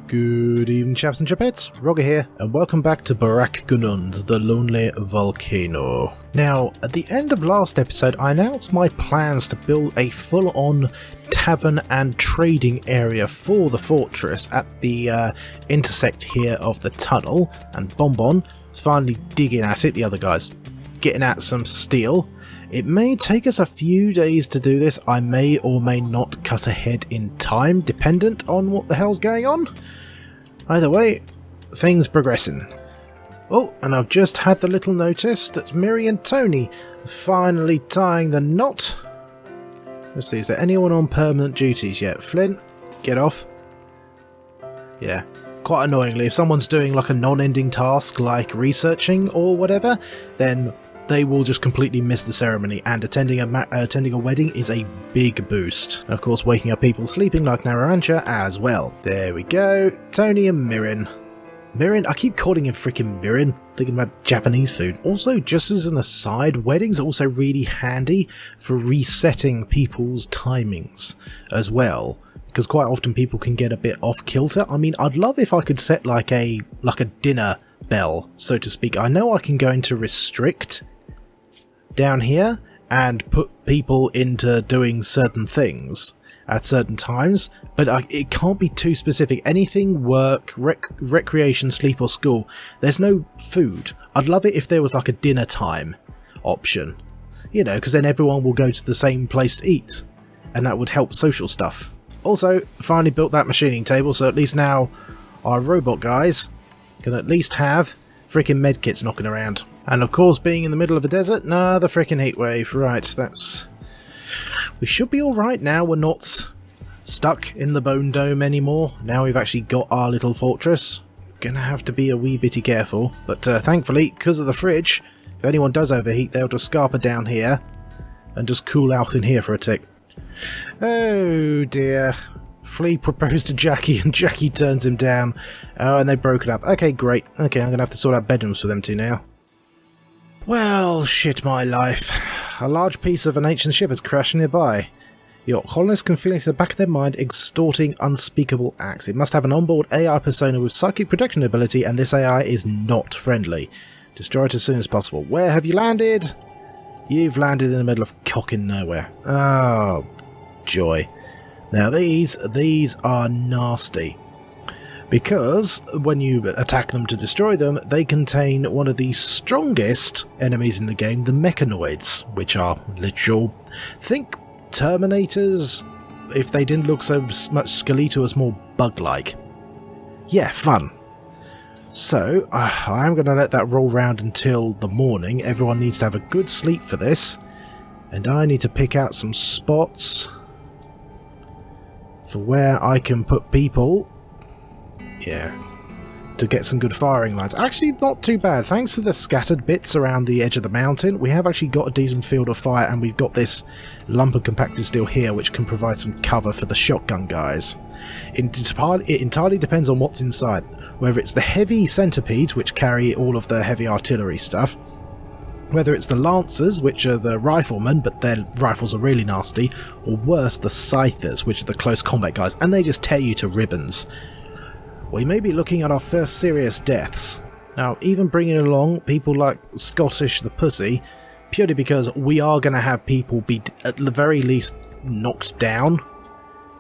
Good evening, chaps and chapettes. Roggor here, and welcome back to Baruk-Gunud, the Lonely Volcano. Now, at the end of last episode, I announced my plans to build a full-on tavern and trading area for the fortress at the intersect here of the tunnel, and Bonbon is finally digging at it. The other guy's getting at some steel. It may take us a few days to do this. I may or may not cut ahead in time, dependent on what the hell's going on. Either way, things progressing. Oh, and I've just had the little notice that Miri and Tony are finally tying the knot. Let's see, is there anyone on permanent duties yet? Flint, get off. Yeah, quite annoyingly, if someone's doing like a non-ending task like researching or whatever, then they will just completely miss the ceremony, and attending a wedding is a big boost. And of course, waking up people sleeping like Nararancha as well. There we go, Tony and Mirin. Mirin, I keep calling him freaking Mirin, thinking about Japanese food. Also, just as an aside, weddings are also really handy for resetting people's timings as well, because quite often people can get a bit off kilter. I mean, I'd love if I could set like a dinner bell, so to speak. I know I can go into restrict down here and put people into doing certain things at certain times, but it can't be too specific. Anything work, recreation, sleep or school, there's no food. I'd love it if there was like a dinner time option, you know, because then everyone will go to the same place to eat, and that would help social stuff. Also, finally built that machining table, so at least now our robot guys can at least have freaking medkits knocking around. And of course, being in the middle of a desert, nah, the freaking heat wave. Right, that's... We should be alright now. We're not stuck in the bone dome anymore. Now we've actually got our little fortress. Gonna have to be a wee bitty careful. But thankfully, because of the fridge, if anyone does overheat, they'll just scarper down here and just cool out in here for a tick. Oh dear. Flea proposed to Jackie and Jackie turns him down. Oh, and they broke it up. Okay, great. Okay, I'm gonna have to sort out bedrooms for them two now. Well, shit my life. A large piece of an ancient ship has crashed nearby. Your colonists can feel it in the back of their mind extorting unspeakable acts. It must have an onboard AI persona with psychic protection ability, and this AI is not friendly. Destroy it as soon as possible. Where have you landed? You've landed in the middle of cocking nowhere. Oh, joy. Now these are nasty, because when you attack them to destroy them, they contain one of the strongest enemies in the game, the mechanoids, which are literal, think Terminators, if they didn't look so much skeletal, more bug-like. Yeah, fun. So, I am going to let that roll round until the morning. Everyone needs to have a good sleep for this, and I need to pick out some spots for where I can put people, yeah, to get some good firing lines. Actually, not too bad. Thanks to the scattered bits around the edge of the mountain, we have actually got a decent field of fire, and we've got this lump of compacted steel here, which can provide some cover for the shotgun guys. It entirely depends on what's inside, whether it's the heavy centipedes, which carry all of the heavy artillery stuff, whether it's the Lancers, which are the riflemen, but their rifles are really nasty, or worse, the Scythers, which are the close combat guys, and they just tear you to ribbons. We may be looking at our first serious deaths. Now, even bringing along people like Scottish the Pussy, purely because we are going to have people be, at the very least, knocked down,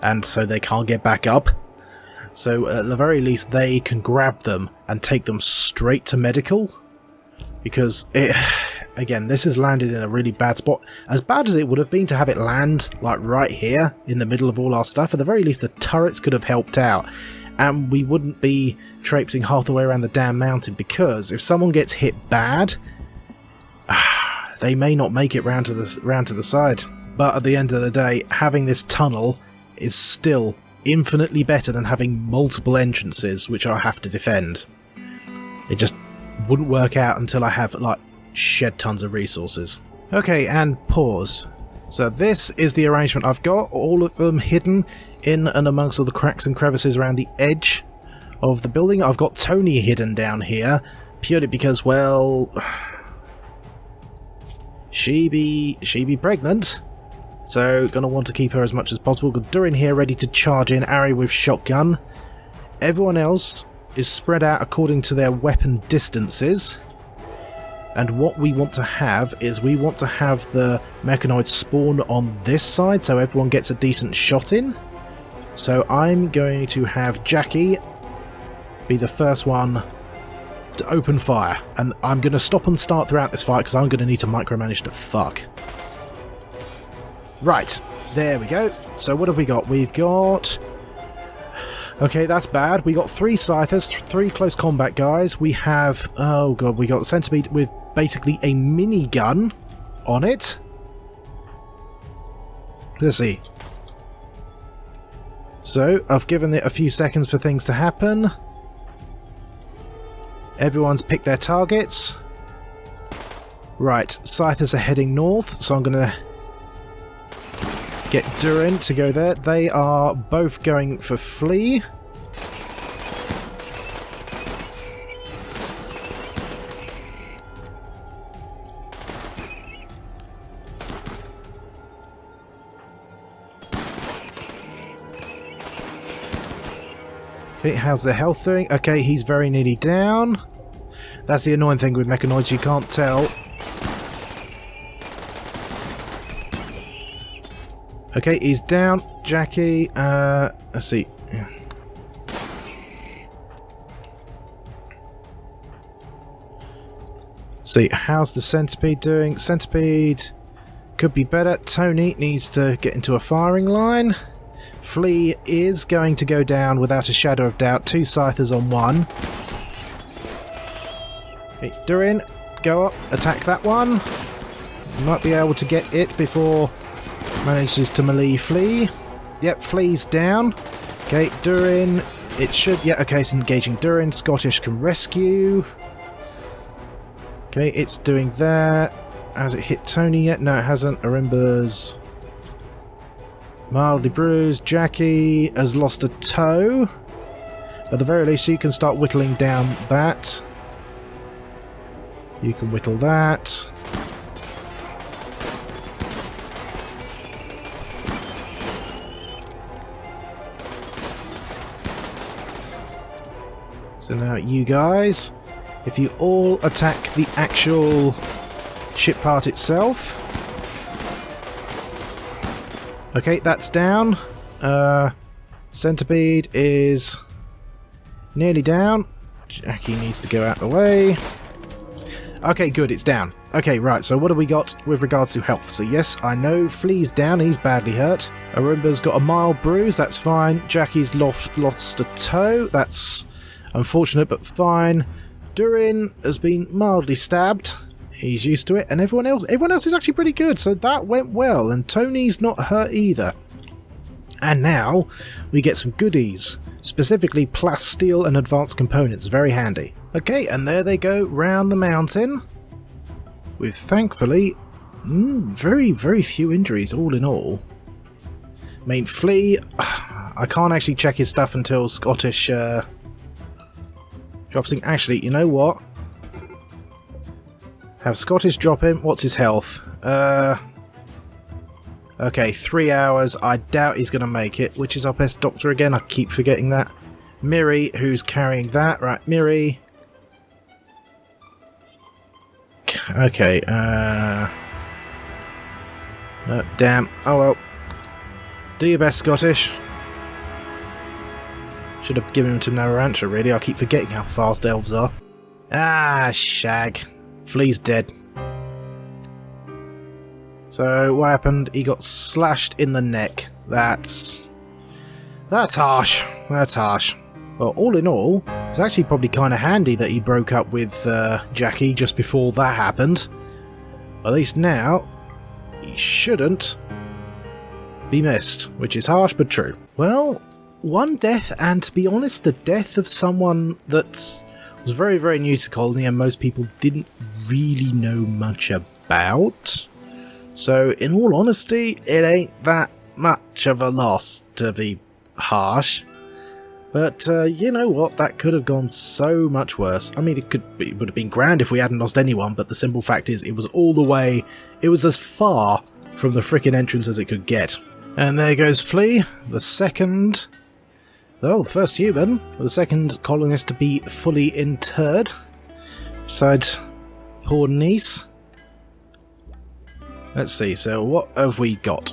and so they can't get back up. So, at the very least, they can grab them and take them straight to medical. Because, again, this has landed in a really bad spot. As bad as it would have been to have it land, like, right here, in the middle of all our stuff, at the very least, the turrets could have helped out. And we wouldn't be traipsing half the way around the damn mountain, because if someone gets hit bad, they may not make it round to the side. But at the end of the day, having this tunnel is still infinitely better than having multiple entrances which I have to defend. It just wouldn't work out until I have, like, shed tons of resources. Okay, and pause. So this is the arrangement I've got, all of them hidden in and amongst all the cracks and crevices around the edge of the building. I've got Tony hidden down here, purely because, well, she be pregnant, so gonna want to keep her as much as possible. Got Durin here ready to charge in, Ari with shotgun, Everyone else is spread out according to their weapon distances. And what we want to have is we want to have the mechanoids spawn on this side so everyone gets a decent shot in. So I'm going to have Jackie be the first one to open fire. And I'm going to stop and start throughout this fight because I'm going to need to micromanage the fuck. Right, there we go. So what have we got? We've got... Okay, that's bad. We got 3 Scythers, 3 close combat guys. We have... Oh god, we got the Centipede with basically a minigun on it. Let's see. So, I've given it a few seconds for things to happen. Everyone's picked their targets. Right, Scythers are heading north, so I'm going to get Durin to go there. They are both going for Flea. Okay, how's their health doing? Okay, he's very nearly down. That's the annoying thing with mechanoids, you can't tell. Okay, he's down. Jackie, let's see. See, how's the Centipede doing? Centipede could be better. Tony needs to get into a firing line. Flea is going to go down without a shadow of doubt. 2 Scythers on 1. Okay, Durin, go up, attack that one. You might be able to get it before manages to melee Flea. Yep, Flea's down. Okay, Durin, it should... Yeah, okay, it's engaging Durin. Scottish can rescue. Okay, it's doing that. Has it hit Tony yet? No, it hasn't. Arimba's mildly bruised. Jackie has lost a toe. At the very least, you can start whittling down that. You can whittle that. So now you guys, if you all attack the actual ship part itself. Okay, that's down. Centipede is nearly down. Jackie needs to go out the way. Okay, good, it's down. Okay, right, so what have we got with regards to health? So yes, I know Flea's down, he's badly hurt. Arimba's got a mild bruise, that's fine. Jackie's lost a toe, that's unfortunate but fine. Durin has been mildly stabbed. He's used to it, and everyone else is actually pretty good, so that went well, and Tony's not hurt either. And now we get some goodies, specifically plasteel and advanced components, very handy. Okay, and there they go round the mountain, with thankfully very, very few injuries all in all. I mean, Flea, I can't actually check his stuff until Scottish drops in. Actually, you know what? Have Scottish drop him. What's his health? Okay, 3 hours. I doubt he's going to make it. Which is our best doctor again? I keep forgetting that. Miri, who's carrying that. Right, Miri. Okay, no, damn. Oh well. Do your best, Scottish. Should have given him to Narrantha, really. I keep forgetting how fast elves are. Ah, shag. Flea's dead. So, what happened? He got slashed in the neck. That's harsh. That's harsh. Well, all in all, it's actually probably kind of handy that he broke up with Jackie just before that happened. At least now, he shouldn't be missed, which is harsh but true. Well, one death, and to be honest, the death of someone that was very, very new to Colony and most people didn't really know much about. So, in all honesty, it ain't that much of a loss to be harsh. But, you know what, that could have gone so much worse. I mean, it would have been grand if we hadn't lost anyone, but the simple fact is, it was all the way, it was as far from the frickin' entrance as it could get. And there goes Flea, the second Though the first human, or the second colonist to be fully interred, besides poor niece. Let's see, so what have we got?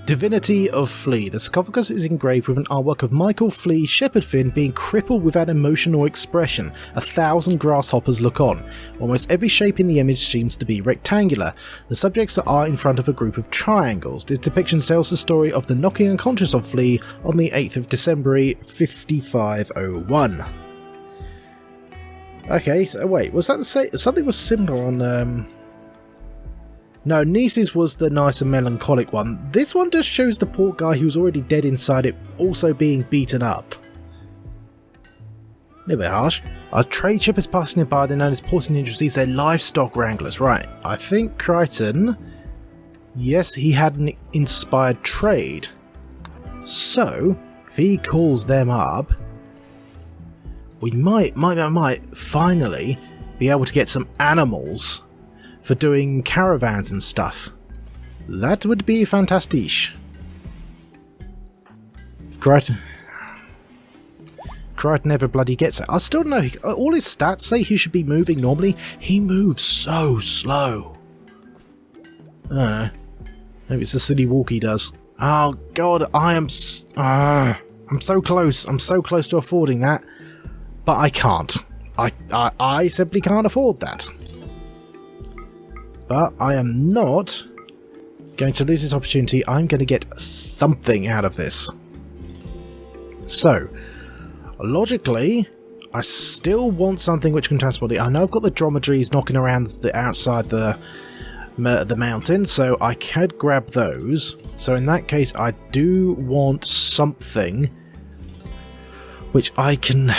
Divinity of Flea. The sarcophagus is engraved with an artwork of Michael Flea, Shepherd Finn, being crippled without emotion or expression. 1,000 grasshoppers look on. Almost every shape in the image seems to be rectangular. The subjects are in front of a group of triangles. This depiction tells the story of the knocking unconscious of Flea on the 8th of December 5501. Okay, so wait, was that the same? Something was similar on... No, Niece's was the nice and melancholic one. This one just shows the poor guy who's already dead inside it also being beaten up. A little bit harsh. A trade ship is passing by. They're known as porcine industries. They're livestock wranglers. Right, I think Crichton... Yes, he had an inspired trade. So, if he calls them up, we might finally be able to get some animals for doing caravans and stuff. That would be fantastic. Crichton never bloody gets it. I still don't know. All his stats say he should be moving normally. He moves so slow. I don't know. Maybe it's the silly walk he does. Oh god, I'm so close. I'm so close to affording that, but I can't. I simply can't afford that. But I am not going to lose this opportunity. I'm going to get something out of this. So, logically, I still want something which can transport it. I know I've got the dromedaries knocking around the outside the mountain, so I could grab those. So in that case, I do want something which I can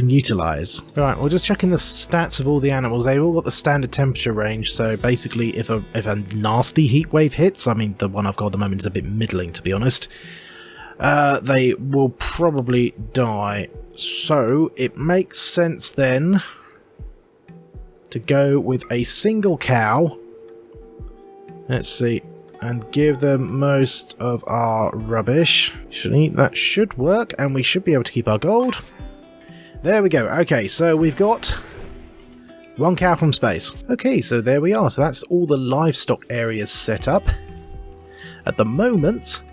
utilise. Alright, we're just checking the stats of all the animals. They've all got the standard temperature range, so basically if a nasty heat wave hits, I mean the one I've got at the moment is a bit middling to be honest, they will probably die. So it makes sense then to go with a single cow, let's see, and give them most of our rubbish. That should work, and we should be able to keep our gold. There we go. Okay, so we've got one cow from space. Okay, so there we are. So that's all the livestock areas set up. At the moment,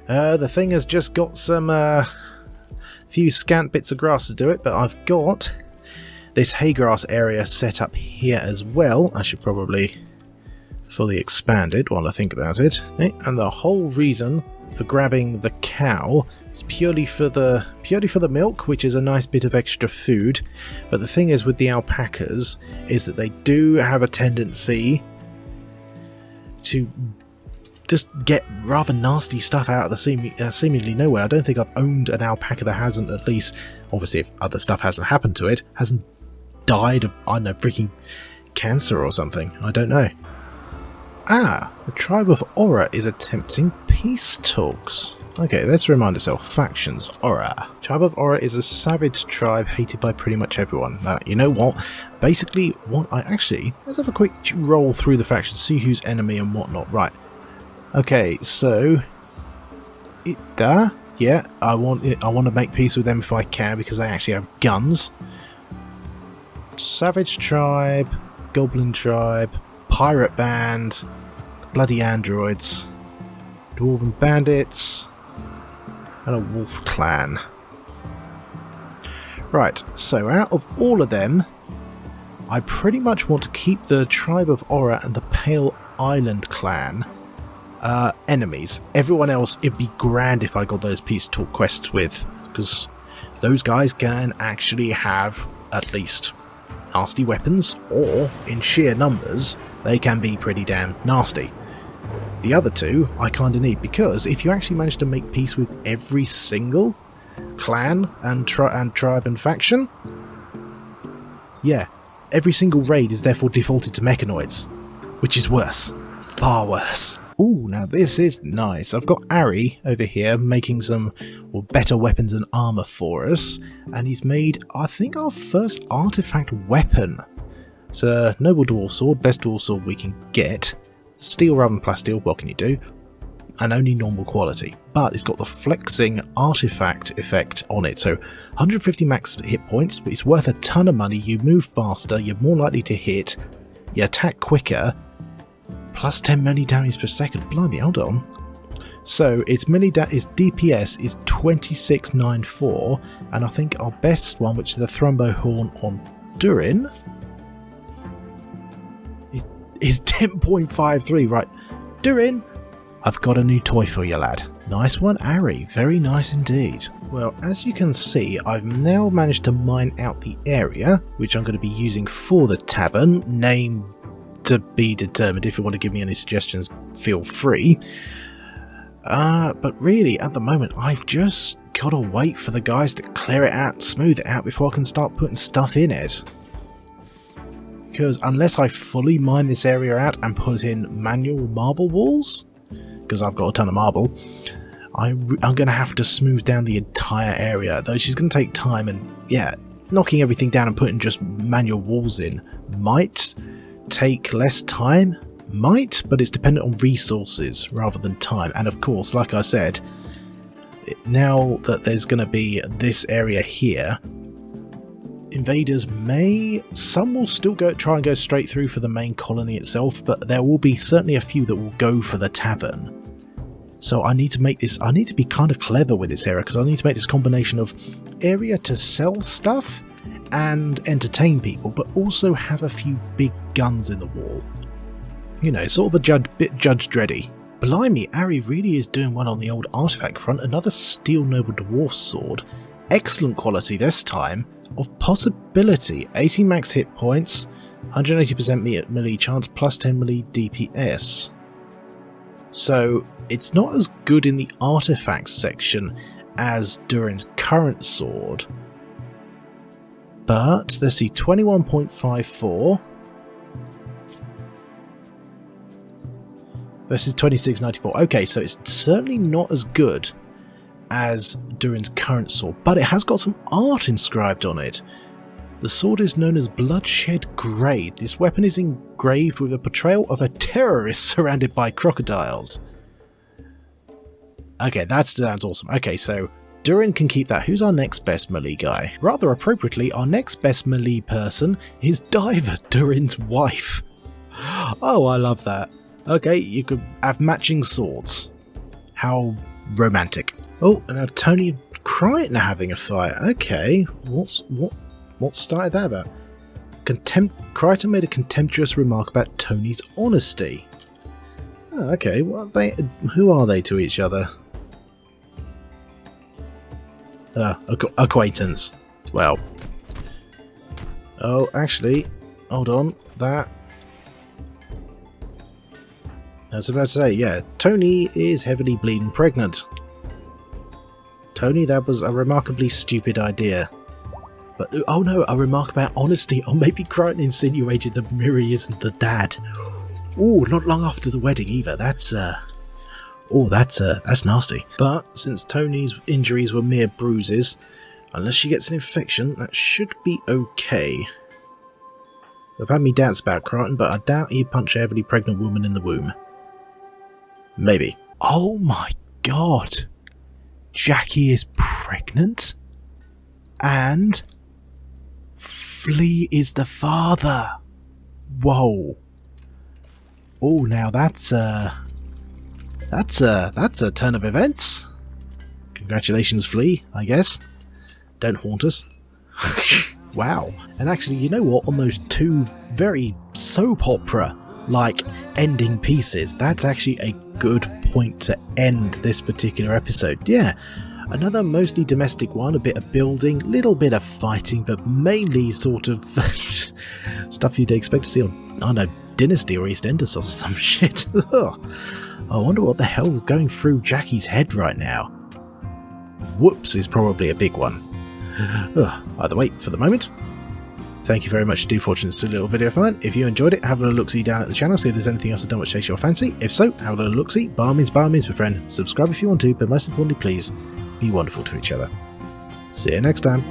the thing has just got some few scant bits of grass to do it, but I've got this hay grass area set up here as well. I should probably fully expand it while I think about it. Okay, and the whole reason for grabbing the cow is purely for the milk, which is a nice bit of extra food. But the thing is with the alpacas is that they do have a tendency to just get rather nasty stuff out of the seemingly nowhere. I don't think I've owned an alpaca that hasn't, at least, obviously if other stuff hasn't happened to it, hasn't died of, I don't know, freaking cancer or something. I don't know. Ah, the tribe of Aura is attempting peace talks. Okay, let's remind ourselves. Factions. Aura. Tribe of Aura is a savage tribe hated by pretty much everyone. You know what? Basically, let's have a quick roll through the factions, see who's enemy and whatnot. Right. Okay, so yeah, I want to make peace with them if I can because they actually have guns. Savage tribe, Goblin tribe, Pirate band, bloody androids, Dwarven bandits, and a wolf clan. Right, so out of all of them, I pretty much want to keep the Tribe of Aura and the Pale Island clan enemies. Everyone else, it'd be grand if I got those peace talk quests with, because those guys can actually have at least nasty weapons, or in sheer numbers they can be pretty damn nasty. The other two I kinda need, because if you actually manage to make peace with every single clan and tribe and faction, yeah, every single raid is therefore defaulted to mechanoids, which is worse, far worse. Ooh, now this is nice. I've got Ari over here making some better weapons and armour for us, and he's made, I think, our first artifact weapon. It's a noble dwarf sword, best dwarf sword we can get. Steel rather than plasteel, what can you do? and only normal quality, but it's got the flexing artifact effect on it. So 150 max hit points, but it's worth a ton of money. You move faster, you're more likely to hit, you attack quicker, plus 10 melee damage per second. Blimey, hold on. So its DPS is 2694, and I think our best one, which is the Thrumbo Horn on Durin, is 10.53. Right, Durin, I've got a new toy for you, lad. Nice one, Ari. Very nice indeed. Well, as you can see, I've now managed to mine out the area, which I'm going to be using for the tavern. Name to be determined. If you want to give me any suggestions, feel free. But really, at the moment, I've just got to wait for the guys to clear it out, smooth it out, before I can start putting stuff in it. Because unless I fully mine this area out and put in manual marble walls, because I've got a ton of marble, I'm going to have to smooth down the entire area, though she's going to take time, and yeah, knocking everything down and putting just manual walls in might take less time, but it's dependent on resources rather than time. And of course, like I said, now that there's going to be this area here, invaders some will still try and go straight through for the main colony itself, but there will be certainly a few that will go for the tavern. So I need to be kind of clever with this area, because I need to make this combination of area to sell stuff and entertain people, but also have a few big guns in the wall. You know, sort of a bit Judge Dreddy. Blimey, Ari really is doing well on the old artifact front. Another Steel Noble Dwarf Sword. Excellent quality this time. Of possibility. 80 max hit points, 180% melee chance, plus 10 melee DPS. So it's not as good in the artifacts section as Durin's current sword. But let's see, 21.54 versus 26.94. Okay, so it's certainly not as good as Durin's current sword, but it has got some art inscribed on it. The sword is known as Bloodshed Grey. This weapon is engraved with a portrayal of a terrorist surrounded by crocodiles. Okay, that sounds awesome. Okay, so Durin can keep that. Who's our next best melee guy? Rather appropriately, our next best melee person is Diver, Durin's wife. Oh, I love that. Okay, you could have matching swords. How romantic. Oh, and now Tony and Crichton are having a fight. Okay, what started that about? Crichton made a contemptuous remark about Tony's honesty. Oh, okay, who are they to each other? Acquaintance. Well. Oh, actually, hold on. That. I was about to say, yeah, Tony is heavily bleeding pregnant. Tony, that was a remarkably stupid idea. But, oh no, a remark about honesty. Or maybe Crichton insinuated that Miri isn't the dad. Oh, not long after the wedding either. That's nasty. But since Tony's injuries were mere bruises, unless she gets an infection, that should be okay. I've had me doubts about Crichton, but I doubt he'd punch a heavily pregnant woman in the womb. Maybe. Oh my god! Jackie is pregnant? And Flea is the father! Whoa. Oh, now that's a turn of events. Congratulations, Flea, I guess. Don't haunt us. Wow. And actually, you know what? On those two very soap opera-like ending pieces, that's actually a good point to end this particular episode. Yeah, another mostly domestic one, a bit of building, little bit of fighting, but mainly sort of stuff you'd expect to see on, I don't know, Dynasty or Eastenders or some shit. I wonder what the hell is going through Jackie's head right now. Whoops is probably a big one. Either way, for the moment, thank you very much indeed for watching this little video of mine. If you enjoyed it, have a little look-see down at the channel, see if there's anything else I've done which takes your fancy. If so, have a little look-see. By all means, my friend. Subscribe if you want to, but most importantly, please, be wonderful to each other. See you next time.